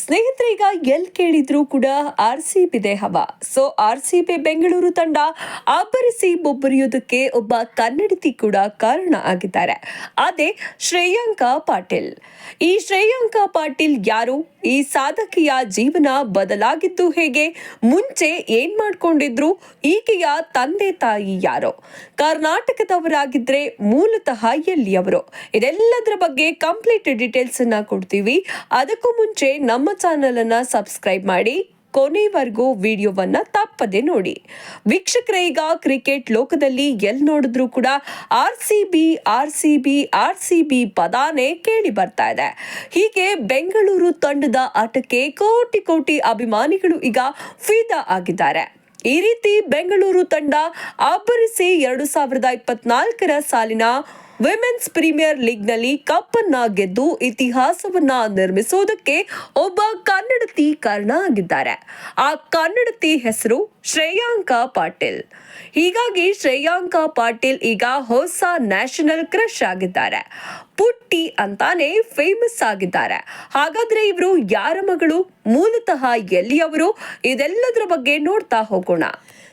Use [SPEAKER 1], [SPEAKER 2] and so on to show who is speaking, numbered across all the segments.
[SPEAKER 1] ಸ್ನೇಹಿತರೆ, ಈಗ ಕೇಳಿದ್ರು ಕೂಡ RCB ಹವಾ. ಸೊ RCB ಬೆಂಗಳೂರು ತಂಡ ಅಬ್ಬರಿಸಿ ಬೊಬ್ಬರಿಯೋದಕ್ಕೆ ಒಬ್ಬ ಕನ್ನಡತಿ ಕೂಡ ಕಾರಣ ಆಗಿದ್ದಾರೆ. ಅದೇ ಶ್ರೇಯಾಂಕಾ ಪಾಟೀಲ್. ಈ ಶ್ರೇಯಾಂಕಾ ಪಾಟೀಲ್ ಯಾರು? ಈ ಸಾಧಕಿಯ ಜೀವನ ಬದಲಾಗಿದ್ದು ಹೇಗೆ? ಮುಂಚೆ ಏನ್ ಮಾಡ್ಕೊಂಡಿದ್ರು? ಈಕೆಯ ತಂದೆ ತಾಯಿ ಯಾರು? ಕರ್ನಾಟಕದವರಾಗಿದ್ರೆ ಮೂಲತಃ ಎಲ್ಲಿಯವರು? ಇದೆಲ್ಲದರ ಬಗ್ಗೆ ಕಂಪ್ಲೀಟ್ ಡೀಟೇಲ್ಸ್ ಅನ್ನ ಕೊಡ್ತೀವಿ. ಅದಕ್ಕೂ ಮುಂಚೆ ನಮ್ಮ ಚಾನೆಲ್ ಅನ್ನ ಸಬ್ಸ್ಕ್ರೈಬ್ ಮಾಡಿ, ಕೊನೆವರೆಗೂ ವಿಡಿಯೋವನ್ನ ತಪ್ಪದೆ ನೋಡಿ. ವೀಕ್ಷಕರೇ, ಈಗ ಕ್ರಿಕೆಟ್ ಲೋಕದಲ್ಲಿ ಎಲ್ಲಿ ನೋಡಿದ್ರು ಕೂಡ ಆರ್ ಸಿ ಬಿ ಪದಾನೇ ಕೇಳಿ ಬರ್ತಾ ಇದೆ. ಹೀಗೆ ಬೆಂಗಳೂರು ತಂಡದ ಆಟಕ್ಕೆ ಕೋಟಿ ಕೋಟಿ ಅಭಿಮಾನಿಗಳು ಈಗ ಫಿದಾ ಆಗಿದ್ದಾರೆ. ಈ ರೀತಿ ಬೆಂಗಳೂರು ತಂಡ ಅಬ್ಬರಿಸಿ 2024 ಸಾಲಿನ ವಿಮೆನ್ಸ್ ಪ್ರೀಮಿಯರ್ ಲೀಗ್ನಲ್ಲಿ ಕಪ್ಪನ್ನ ಗೆದ್ದು ಇತಿಹಾಸವನ್ನ ನಿರ್ಮಿಸುವುದಕ್ಕೆ ಒಬ್ಬ ಕನ್ನಡತಿ ಕಾರಣ ಆಗಿದ್ದಾರೆ. ಆ ಕನ್ನಡತಿ ಹೆಸರು ಶ್ರೇಯಾಂಕಾ ಪಾಟೀಲ್. ಹೀಗಾಗಿ ಶ್ರೇಯಾಂಕಾ ಪಾಟೀಲ್ ಈಗ ಹೊಸ ನ್ಯಾಷನಲ್ ಕ್ರಶ್ ಆಗಿದ್ದಾರೆ. ಪುಟ್ಟಿ ಅಂತಾನೆ ಫೇಮಸ್ ಆಗಿದ್ದಾರೆ. ಹಾಗಾದ್ರೆ ಇವರು ಯಾರ ಮಗಳು? ಮೂಲತಃ ಎಲ್ಲಿಯವರು? ಇದೆಲ್ಲದರ ಬಗ್ಗೆ ನೋಡ್ತಾ ಹೋಗೋಣ.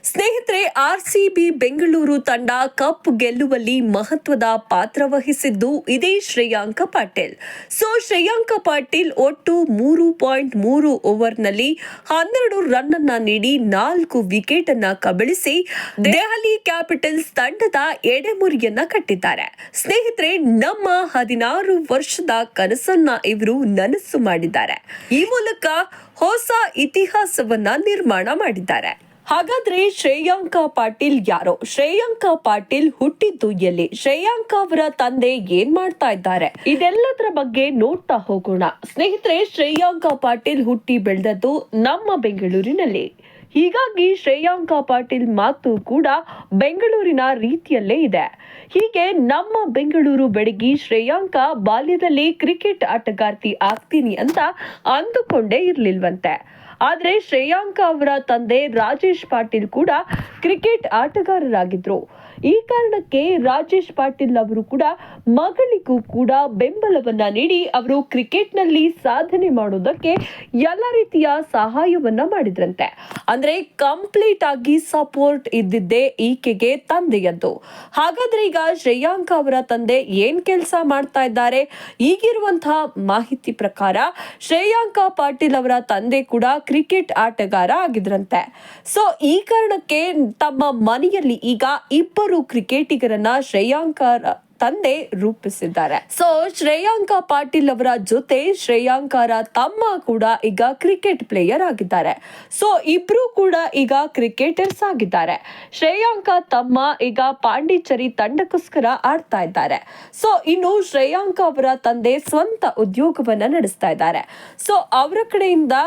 [SPEAKER 1] ಸ್ನೇಹಿತರೆ, RCB ಬೆಂಗಳೂರು ತಂಡ ಕಪ್ ಗೆಲ್ಲುವಲ್ಲಿ ಮಹತ್ವದ ಪಾತ್ರ ವಹಿಸಿದ್ದು ಇದೇ ಶ್ರೇಯಾಂಕಾ ಪಾಟೀಲ್. ಸೊ ಶ್ರೇಯಾಂಕಾ ಪಾಟೀಲ್ ಒಟ್ಟು 3.3 ಓವರ್ನಲ್ಲಿ 12 ರನ್ ಅನ್ನ ನೀಡಿ 4 ವಿಕೆಟ್ ಅನ್ನ ಕಬಳಿಸಿ ದೆಹಲಿ ಕ್ಯಾಪಿಟಲ್ಸ್ ತಂಡದ ಎಡೆಮುರಿಯನ್ನ ಕಟ್ಟಿದ್ದಾರೆ. ಸ್ನೇಹಿತರೆ, ನಮ್ಮ 16 ವರ್ಷದ ಕನಸನ್ನ ಇವರು ನನಸು ಮಾಡಿದ್ದಾರೆ. ಈ ಮೂಲಕ ಹೊಸ ಇತಿಹಾಸವನ್ನ ನಿರ್ಮಾಣ ಮಾಡಿದ್ದಾರೆ. ಹಾಗಾದ್ರೆ ಶ್ರೇಯಾಂಕಾ ಪಾಟೀಲ್ ಯಾರು? ಶ್ರೇಯಾಂಕಾ ಪಾಟೀಲ್ ಹುಟ್ಟಿದ್ದು ಎಲ್ಲಿ? ಶ್ರೇಯಾಂಕಾ ಅವರ ತಂದೆ ಏನ್ ಮಾಡ್ತಾ ಇದ್ದಾರೆ? ಇದೆಲ್ಲದರ ಬಗ್ಗೆ ನೋಡ್ತಾ ಹೋಗೋಣ. ಸ್ನೇಹಿತರೆ, ಶ್ರೇಯಾಂಕಾ ಪಾಟೀಲ್ ಹುಟ್ಟಿ ಬೆಳೆದದ್ದು ನಮ್ಮ ಬೆಂಗಳೂರಿನಲ್ಲಿ. ಹೀಗಾಗಿ ಶ್ರೇಯಾಂಕಾ ಪಾಟೀಲ್ ಮಾತು ಕೂಡ ಬೆಂಗಳೂರಿನ ರೀತಿಯಲ್ಲೇ ಇದೆ. ಹೀಗೆ ನಮ್ಮ ಬೆಂಗಳೂರು ಬೆಡಗಿ ಶ್ರೇಯಾಂಕಾ ಬಾಲ್ಯದಲ್ಲಿ ಕ್ರಿಕೆಟ್ ಆಟಗಾರ್ತಿ ಆಗ್ತೀನಿ ಅಂತ ಅಂದುಕೊಂಡೇ ಇರ್ಲಿಲ್ವಂತೆ. ಆದ್ರೆ ಶ್ರೇಯಾಂಕಾ ಅವರ ತಂದೆ ರಾಜೇಶ್ ಪಾಟೀಲ್ ಕೂಡ ಕ್ರಿಕೆಟ್ ಆಟಗಾರರಾಗಿದ್ರು. ಈ ಕಾರಣಕ್ಕೆ ರಾಜೇಶ್ ಪಾಟೀಲ್ ಅವರು ಕೂಡ ಮಗಳಿಗೂ ಕೂಡ ಬೆಂಬಲವನ್ನ ನೀಡಿ ಅವರು ಕ್ರಿಕೆಟ್ ನಲ್ಲಿ ಸಾಧನೆ ಮಾಡೋದಕ್ಕೆ ಎಲ್ಲ ರೀತಿಯ ಸಹಾಯವನ್ನ ಮಾಡಿದ್ರಂತೆ. ಅಂದ್ರೆ ಕಂಪ್ಲೀಟ್ ಆಗಿ ಸಪೋರ್ಟ್ ಇದ್ದಿದ್ದೇ ಈಕೆಗೆ ತಂದೆಯದ್ದು. ಹಾಗಾದ್ರೆ ಈಗ ಶ್ರೇಯಾಂಕಾ ಅವರ ತಂದೆ ಏನ್ ಕೆಲಸ ಮಾಡ್ತಾ ಇದ್ದಾರೆ? ಈಗಿರುವಂತಹ ಮಾಹಿತಿ ಪ್ರಕಾರ ಶ್ರೇಯಾಂಕಾ ಪಾಟೀಲ್ ಅವರ ತಂದೆ ಕೂಡ ಕ್ರಿಕೆಟ್ ಆಟಗಾರ ಆಗಿದ್ರಂತೆ. ಸೊ ಈ ಕಾರಣಕ್ಕೆ ತಮ್ಮ ಮನೆಯಲ್ಲಿ ಈಗ ಇಬ್ಬರು ಕ್ರಿಕೆಟಿಗರನ್ನ ಶ್ರೇಯಾಂಕಾ ತಂದೆ ರೂಪಿಸಿದ್ದಾರೆ. ಸೊ ಶ್ರೇಯಾಂಕಾ ಪಾಟೀಲ್ ಅವರ ಜೊತೆ ಶ್ರೇಯಾಂಕಾರ ತಮ್ಮ ಕೂಡ ಈಗ ಕ್ರಿಕೆಟ್ ಪ್ಲೇಯರ್ ಆಗಿದ್ದಾರೆ. ಸೊ ಇಬ್ರು ಕೂಡ ಈಗ ಕ್ರಿಕೆಟರ್ಸ್ ಆಗಿದ್ದಾರೆ. ಶ್ರೇಯಾಂಕಾ ತಮ್ಮ ಈಗ ಪಾಂಡಿಚೇರಿ ತಂಡಕ್ಕೋಸ್ಕರ ಆಡ್ತಾ ಇದ್ದಾರೆ. ಸೊ ಇನ್ನು ಶ್ರೇಯಾಂಕಾ ಅವರ ತಂದೆ ಸ್ವಂತ ಉದ್ಯೋಗವನ್ನ ನಡೆಸ್ತಾ ಇದ್ದಾರೆ. ಸೊ ಅವರ ಕಡೆಯಿಂದ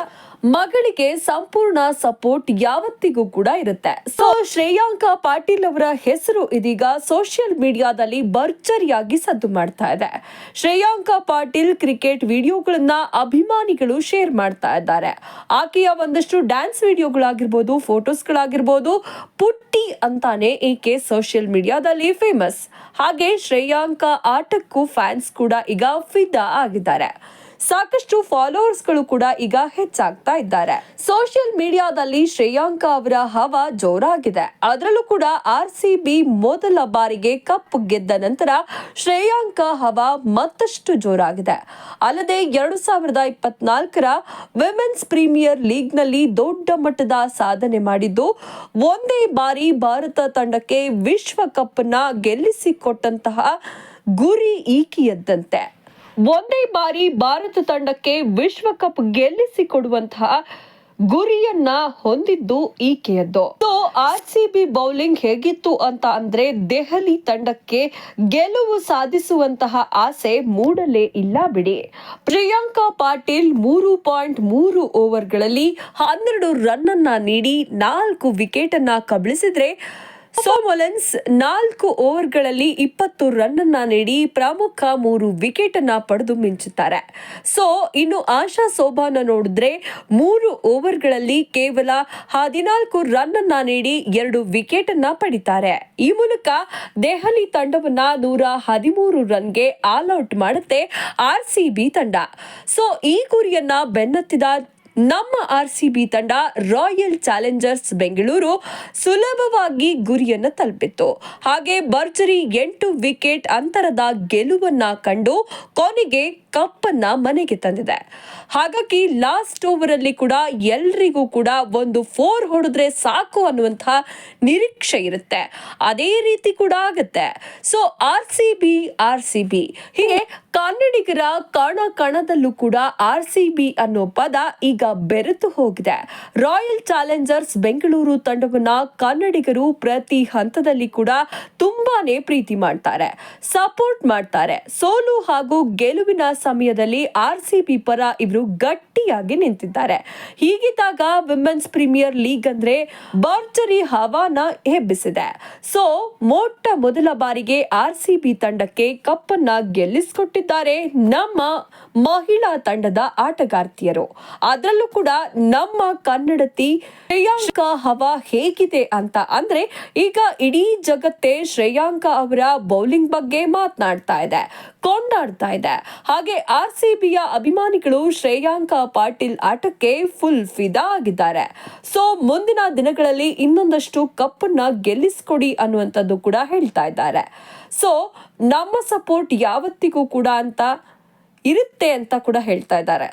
[SPEAKER 1] ಮಗಳಿಗೆ ಸಂಪೂರ್ಣ ಸಪೋರ್ಟ್ ಯಾವತ್ತಿಗೂ ಕೂಡ ಇರುತ್ತೆ. ಸೊ ಶ್ರೇಯಾಂಕಾ ಪಾಟೀಲ್ ಅವರ ಹೆಸರು ಇದೀಗ ಸೋಷಿಯಲ್ ಮೀಡಿಯಾದಲ್ಲಿ ಭರ್ಜರಿಯಾಗಿ ಸದ್ದು ಮಾಡ್ತಾ ಇದೆ. ಶ್ರೇಯಾಂಕಾ ಪಾಟೀಲ್ ಕ್ರಿಕೆಟ್ ವಿಡಿಯೋಗಳನ್ನ ಅಭಿಮಾನಿಗಳು ಶೇರ್ ಮಾಡ್ತಾ ಇದ್ದಾರೆ. ಆಕೆಯ ಒಂದಷ್ಟು ಡ್ಯಾನ್ಸ್ ವಿಡಿಯೋಗಳಾಗಿರ್ಬೋದು, ಫೋಟೋಸ್ಗಳಾಗಿರ್ಬೋದು, ಪುಟ್ಟಿ ಅಂತಾನೆ ಈಕೆ ಸೋಷಿಯಲ್ ಮೀಡಿಯಾದಲ್ಲಿ ಫೇಮಸ್. ಹಾಗೆ ಶ್ರೇಯಾಂಕಾ ಆಟಕ್ಕೂ ಫ್ಯಾನ್ಸ್ ಕೂಡ ಈಗ ಫಿದಾ ಆಗಿದ್ದಾರೆ. ಸಾಕಷ್ಟು ಫಾಲೋವರ್ಸ್ಗಳು ಕೂಡ ಈಗ ಹೆಚ್ಚಾಗ್ತಾ ಇದ್ದಾರೆ. ಸೋಷಿಯಲ್ ಮೀಡಿಯಾದಲ್ಲಿ ಶ್ರೇಯಾಂಕಾ ಅವರ ಹವಾ ಜೋರಾಗಿದೆ. ಅದರಲ್ಲೂ ಕೂಡ RCB ಮೊದಲ ಬಾರಿಗೆ ಕಪ್ ಗೆದ್ದ ನಂತರ ಶ್ರೇಯಾಂಕಾ ಹವಾ ಮತ್ತಷ್ಟು ಜೋರಾಗಿದೆ. ಅಲ್ಲದೆ 2024 ವಿಮೆನ್ಸ್ ಪ್ರೀಮಿಯರ್ ಲೀಗ್ ನಲ್ಲಿ ದೊಡ್ಡ ಮಟ್ಟದ ಸಾಧನೆ ಮಾಡಿದ್ದು, ಒಂದೇ ಬಾರಿ ಭಾರತ ತಂಡಕ್ಕೆ ವಿಶ್ವಕಪ್ ನ ಗೆಲ್ಲಿಸಿಕೊಟ್ಟಂತಹ ಗುರಿ ಈಕೆಯದ್ದಂತೆ. ಒಂದೇ ಬಾರಿ ಭಾರತ ತಂಡಕ್ಕೆ ವಿಶ್ವಕಪ್ ಗೆಲ್ಲಿಸಿಕೊಡುವಂತಹ ಗುರಿಯನ್ನ ಹೊಂದಿದ್ದು ಈಕೆಯದ್ದು. RCB ಬೌಲಿಂಗ್ ಹೇಗಿತ್ತು ಅಂತ ಅಂದ್ರೆ ದೆಹಲಿ ತಂಡಕ್ಕೆ ಗೆಲುವು ಸಾಧಿಸುವಂತಹ ಆಸೆ ಮೂಡಲೇ ಇಲ್ಲ ಬಿಡಿ. ಪ್ರಿಯಾಂಕಾ ಪಾಟೀಲ್ 3.3 ಓವರ್ಗಳಲ್ಲಿ 12 ರನ್ ಅನ್ನ ನೀಡಿ 4 ವಿಕೆಟ್ ಅನ್ನ ಕಬಳಿಸಿದ್ರೆ ಮೊಲನ್ಸ್ 4 ಓವರ್ಗಳಲ್ಲಿ 20 ರನ್ ಅನ್ನ ನೀಡಿ ಪ್ರಮುಖ 3 ವಿಕೆಟ್ ಅನ್ನ ಪಡೆದು ಮಿಂಚುತ್ತಾರೆ. ಇನ್ನು ಆಶಾ ಸೋಭಾನ ನೋಡಿದ್ರೆ 3 ಓವರ್ಗಳಲ್ಲಿ ಕೇವಲ 14 ರನ್ ಅನ್ನ ನೀಡಿ 2 ವಿಕೆಟ್ ಅನ್ನ ಪಡಿತಾರೆ. ಈ ಮೂಲಕ ದೆಹಲಿ ತಂಡವನ್ನ 113 ರನ್ಗೆ ಆಲ್ ಔಟ್ ಮಾಡುತ್ತೆ RCB ತಂಡ. ಈ ಗುರಿಯನ್ನ ಬೆನ್ನತ್ತಿದ ನಮ್ಮ RCB ತಂಡ ರಾಯಲ್ ಚಾಲೆಂಜರ್ಸ್ ಬೆಂಗಳೂರು ಸುಲಭವಾಗಿ ಗುರಿಯನ್ನು ತಲುಪಿತ್ತು. ಹಾಗೆ ಭರ್ಜರಿ 8 ವಿಕೆಟ್ ಅಂತರದ ಗೆಲುವನ್ನ ಕಂಡು ಕೊನೆಗೆ ಕಪ್ಪನ್ನ ಮನೆಗೆ ತಂದಿದೆ. ಹಾಗಾಗಿ ಲಾಸ್ಟ್ ಓವರ್ ಅಲ್ಲಿ ಕೂಡ ಎಲ್ರಿಗೂ ಕೂಡ ಒಂದು 4 ಹೊಡೆದ್ರೆ ಸಾಕು ಅನ್ನುವಂತಹ ನಿರೀಕ್ಷೆ ಇರುತ್ತೆ. ಅದೇ ರೀತಿ ಕೂಡ ಆಗುತ್ತೆ. RCB ಹೀಗೆ ಕನ್ನಡಿಗರ ಕಣದಲ್ಲೂ ಕೂಡ RCB ಅನ್ನೋ ಪದ ಈಗ ಬೆರೆತು ಹೋಗಿದೆ. ರಾಯಲ್ ಚಾಲೆಂಜರ್ಸ್ ಬೆಂಗಳೂರು ತಂಡವನ್ನ ಕನ್ನಡಿಗರು ಪ್ರತಿ ಹಂತದಲ್ಲಿ ಕೂಡ ತುಂಬಾನೇ ಪ್ರೀತಿ ಮಾಡ್ತಾರೆ, ಸಪೋರ್ಟ್ ಮಾಡ್ತಾರೆ. ಸೋಲು ಹಾಗೂ ಗೆಲುವಿನ ಸಮಯದಲ್ಲಿ RCB ಪರ ಇವರು ಗಟ್ಟಿಯಾಗಿ ನಿಂತಿದ್ದಾರೆ. ಹೀಗಿದ್ದಾಗ ವಿಮೆನ್ಸ್ ಪ್ರೀಮಿಯರ್ ಲೀಗ್ ಅಂದ್ರೆ ಭರ್ಜರಿ ಹವಾನ ಎಬ್ಬಿಸಿದೆ. ಮೊಟ್ಟ ಮೊದಲ ಬಾರಿಗೆ RCB ತಂಡಕ್ಕೆ ಕಪ್ಪನ್ನ ಗೆಲ್ಲಿಸಿಕೊಟ್ಟಿದ್ದಾರೆ ನಮ್ಮ ಮಹಿಳಾ ತಂಡದ ಆಟಗಾರ್ತಿಯರು. ಅದರಲ್ಲೂ ಕೂಡ ನಮ್ಮ ಕನ್ನಡತಿ ಶ್ರೇಯಾಂಕ ಹವಾ ಹೇಗಿದೆ ಅಂತ ಅಂದ್ರೆ ಈಗ ಇಡೀ ಜಗತ್ತೇ ಶ್ರೇಯಾಂಕ ಅವರ ಬೌಲಿಂಗ್ ಬಗ್ಗೆ ಮಾತನಾಡ್ತಾ ಇದೆ, ಕೊಂಡಾಡ್ತಾ ಇದೆ. ಹಾಗೆ RCBಯ ಅಭಿಮಾನಿಗಳು ಶ್ರೇಯಾಂಕ ಪಾಟೀಲ್ ಆಟಕ್ಕೆ ಫುಲ್ ಫಿದಾ ಆಗಿದ್ದಾರೆ. ಮುಂದಿನ ದಿನಗಳಲ್ಲಿ ಇನ್ನೊಂದಷ್ಟು ಕಪ್ಪನ್ನ ಗೆಲ್ಲಿಸ್ಕೊಡಿ ಅನ್ನುವಂಥದ್ದು ಕೂಡ ಹೇಳ್ತಾ ಇದ್ದಾರೆ. ನಮ್ಮ ಸಪೋರ್ಟ್ ಯಾವತ್ತಿಗೂ ಕೂಡ ಅಂತ ಇರುತ್ತೆ ಅಂತ ಕೂಡ ಹೇಳ್ತಾ ಇದ್ದಾರೆ.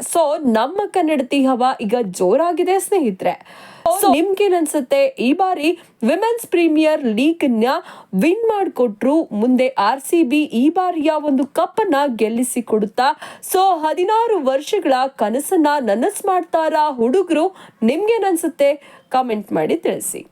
[SPEAKER 1] ನಮ್ಮ ಕನ್ನಡತಿ ಹವಾ ಈಗ ಜೋರಾಗಿದೆ ಸ್ನೇಹಿತರೆ. ನಿಮ್ಗೇನನ್ಸುತ್ತೆ? ಈ ಬಾರಿ ವಿಮೆನ್ಸ್ ಪ್ರೀಮಿಯರ್ ಲೀಗ್ ನ ವಿನ್ ಮಾಡಿಕೊಟ್ರು ಮುಂದೆ RCB ಈ ಬಾರಿಯ ಒಂದು ಕಪ್ಪನ್ನ ಗೆಲ್ಲಿಸಿ ಕೊಡುತ್ತಾ? 16 ವರ್ಷಗಳ ಕನಸನ್ನ ನನಸು ಮಾಡ್ತಾರಾ ಹುಡುಗರು? ನಿಮ್ಗೇನನ್ಸುತ್ತೆ? ಕಾಮೆಂಟ್ ಮಾಡಿ ತಿಳಿಸಿ.